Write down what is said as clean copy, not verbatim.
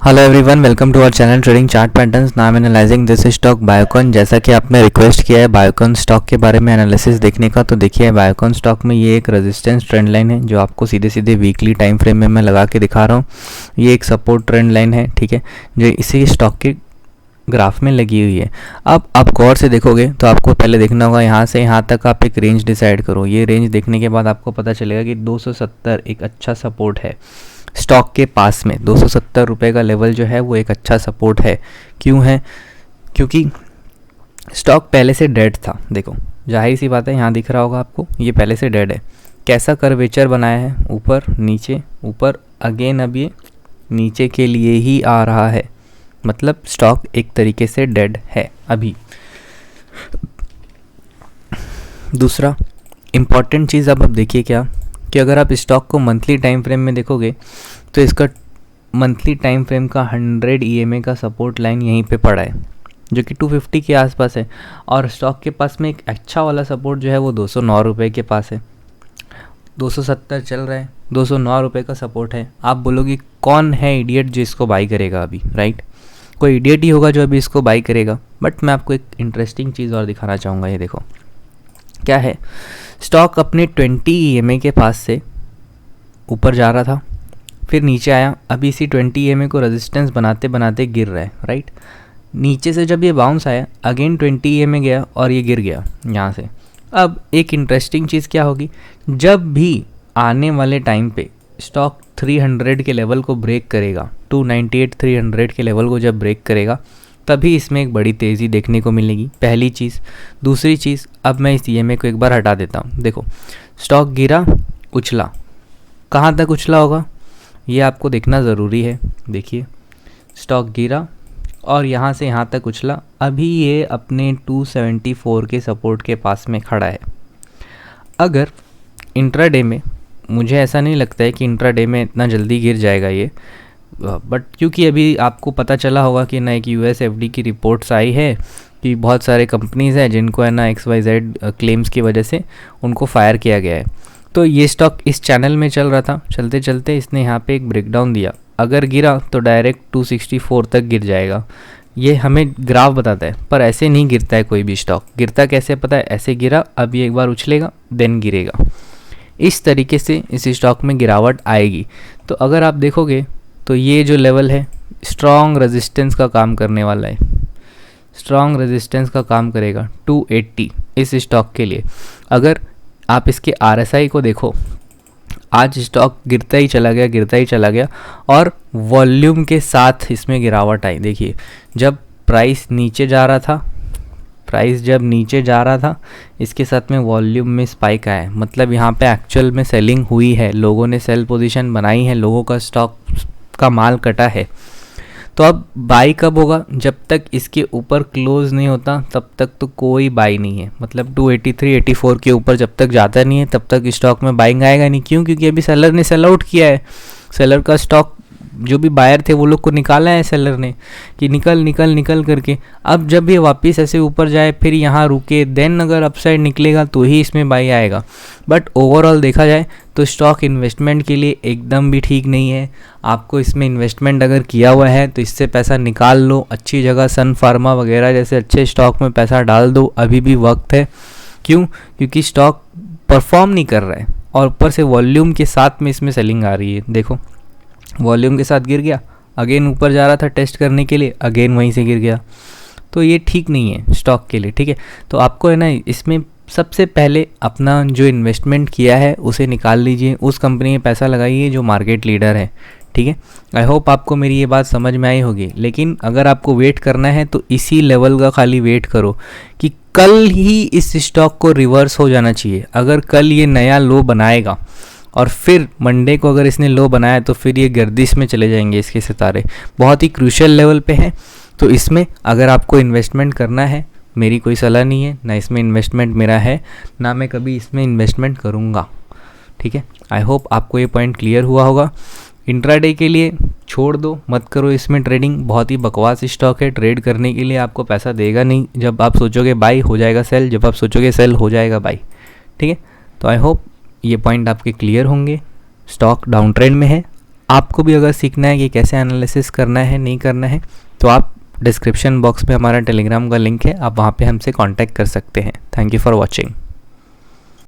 Hello everyone, welcome to our channel trading chart patterns. Now I am analysing this stock Biocon. जैसा कि आपने request किया है Biocon stock के बारे में एनालिसिस देखने का, तो देखिए बायोकॉन स्टॉक में ये एक रेजिस्टेंस ट्रेंड लाइन है जो आपको सीधे सीधे वीकली टाइम फ्रेम में मैं लगा के दिखा रहा हूँ। ये एक सपोर्ट ट्रेंड लाइन है, ठीक है, जो इसी स्टॉक के ग्राफ में लगी हुई है। अब आप गौर से देखोगे तो आपको पहले देखना होगा यहाँ से यहाँ तक आप एक रेंज डिसाइड करो। ये रेंज देखने के बाद आपको पता चलेगा कि 270 एक अच्छा सपोर्ट है स्टॉक के पास में। 270 रुपये का लेवल जो है वो एक अच्छा सपोर्ट है। क्यों है? क्योंकि स्टॉक पहले से डेड था। देखो जाहिर सी बात है, यहाँ दिख रहा होगा आपको, ये पहले से डेड है। कैसा कर्वेचर बनाया है, ऊपर नीचे ऊपर, अगेन अब ये नीचे के लिए ही आ रहा है, मतलब स्टॉक एक तरीके से डेड है अभी। दूसरा इम्पॉर्टेंट चीज़ अब देखिए क्या, कि अगर आप स्टॉक को मंथली टाइम फ्रेम में देखोगे तो इसका मंथली टाइम फ्रेम का 100 EMA का सपोर्ट लाइन यहीं पे पड़ा है, जो कि 250 के आसपास है। और स्टॉक के पास में एक अच्छा वाला सपोर्ट जो है वो 209 रुपये के पास है। 270 चल रहा है, 209 रुपये का सपोर्ट है। आप बोलोगे कौन है इडियट जो इसको बाई करेगा अभी, राइट? कोई इडियट ही होगा जो अभी इसको बाई करेगा। बट मैं आपको एक इंटरेस्टिंग चीज़ और दिखाना चाहूँगा। ये देखो क्या है, स्टॉक अपने 20 EMA के पास से ऊपर जा रहा था, फिर नीचे आया, अभी इसी 20 EMA को रेजिस्टेंस बनाते बनाते गिर रहा है, राइट? नीचे से जब ये बाउंस आया, अगेन 20 EMA गया और ये गिर गया यहाँ से। अब एक इंटरेस्टिंग चीज़ क्या होगी, जब भी आने वाले टाइम पे स्टॉक 300 के लेवल को ब्रेक करेगा, 298 300 के लेवल को जब ब्रेक करेगा, तभी इसमें एक बड़ी तेज़ी देखने को मिलेगी, पहली चीज़। दूसरी चीज़, अब मैं इस EMA को एक बार हटा देता हूँ। देखो स्टॉक गिरा, उछला, कहाँ तक उछला होगा ये आपको देखना ज़रूरी है। देखिए स्टॉक गिरा और यहाँ से यहाँ तक उछला, अभी ये अपने 274 के सपोर्ट के पास में खड़ा है। अगर इंट्राडे में, मुझे ऐसा नहीं लगता है कि इंट्राडे में इतना जल्दी गिर जाएगा ये, बट क्योंकि अभी आपको पता चला होगा कि ना एक US FD की रिपोर्ट्स आई है कि बहुत सारे कंपनीज़ हैं जिनको है ना XYZ क्लेम्स की वजह से उनको फायर किया गया है। तो ये स्टॉक इस चैनल में चल रहा था, चलते चलते इसने यहाँ पे एक ब्रेकडाउन दिया, अगर गिरा तो डायरेक्ट 264 तक गिर जाएगा। ये हमें ग्राफ बताता है, पर ऐसे नहीं गिरता है कोई भी स्टॉक। गिरता कैसे पता है? ऐसे गिरा, अब ये एक बार उछलेगा देन गिरेगा। इस तरीके से इस स्टॉक में गिरावट आएगी। तो अगर आप देखोगे तो ये जो लेवल है स्ट्रॉन्ग रेजिस्टेंस का काम करने वाला है, स्ट्रॉन्ग रेजिस्टेंस का काम करेगा 280 इस स्टॉक के लिए। अगर आप इसके RSI को देखो, आज स्टॉक गिरता ही चला गया, गिरता ही चला गया और वॉल्यूम के साथ इसमें गिरावट आई। देखिए जब प्राइस नीचे जा रहा था, इसके साथ में वॉल्यूम में स्पाइक आया है, मतलब यहाँ पे एक्चुअल में सेलिंग हुई है, लोगों ने सेल पोजीशन बनाई है, लोगों का स्टॉक का माल कटा है। तो अब बाई कब होगा? जब तक इसके ऊपर क्लोज नहीं होता तब तक तो कोई बाई नहीं है, मतलब 283 84 के ऊपर जब तक जाता नहीं है तब तक स्टॉक में बाइंग आएगा नहीं। क्यों? क्योंकि अभी सेलर ने सेल आउट किया है। सेलर का स्टॉक, जो भी बायर थे वो लोग को निकाला है सेलर ने कि निकल करके। अब जब ये वापस ऐसे ऊपर जाए, फिर यहाँ रुके, देन अगर अपसाइड निकलेगा तो ही इसमें बाई आएगा। बट ओवरऑल देखा जाए तो स्टॉक इन्वेस्टमेंट के लिए एकदम भी ठीक नहीं है। आपको इसमें इन्वेस्टमेंट अगर किया हुआ है तो इससे पैसा निकाल लो, अच्छी जगह सन फार्मा वगैरह जैसे अच्छे स्टॉक में पैसा डाल दो, अभी भी वक्त है। क्यों? क्योंकि स्टॉक परफॉर्म नहीं कर रहा है और ऊपर से वॉल्यूम के साथ में इसमें सेलिंग आ रही है। देखो वॉल्यूम के साथ गिर गया, अगेन ऊपर जा रहा था टेस्ट करने के लिए, अगेन वहीं से गिर गया। तो ये ठीक नहीं है स्टॉक के लिए, ठीक है? तो आपको है ना इसमें सबसे पहले अपना जो इन्वेस्टमेंट किया है उसे निकाल लीजिए, उस कंपनी में पैसा लगाइए जो मार्केट लीडर है, ठीक है? आई होप आपको मेरी ये बात समझ में आई होगी। लेकिन अगर आपको वेट करना है तो इसी लेवल का खाली वेट करो कि कल ही इस स्टॉक को रिवर्स हो जाना चाहिए। अगर कल ये नया लो बनाएगा और फिर मंडे को अगर इसने लो बनाया तो फिर ये गर्दिश में चले जाएंगे इसके सितारे। बहुत ही क्रूशियल लेवल पे है, तो इसमें अगर आपको इन्वेस्टमेंट करना है, मेरी कोई सलाह नहीं है, ना इसमें इन्वेस्टमेंट मेरा है, ना मैं कभी इसमें इन्वेस्टमेंट करूँगा, ठीक है? आई होप आपको ये पॉइंट क्लियर हुआ होगा। इंट्राडे के लिए छोड़ दो, मत करो इसमें ट्रेडिंग, बहुत ही बकवास स्टॉक है। ट्रेड करने के लिए आपको पैसा देगा नहीं। जब आप सोचोगे बाई हो जाएगा सेल, जब आप सोचोगे सेल हो जाएगा बाई, ठीक है? तो आई होप ये पॉइंट आपके क्लियर होंगे। स्टॉक डाउन ट्रेंड में है, आपको भी अगर सीखना है कि कैसे एनालिसिस करना है नहीं करना है, तो आप डिस्क्रिप्शन बॉक्स में हमारा टेलीग्राम का लिंक है, आप वहाँ पे हमसे कांटेक्ट कर सकते हैं। Thank you for watching.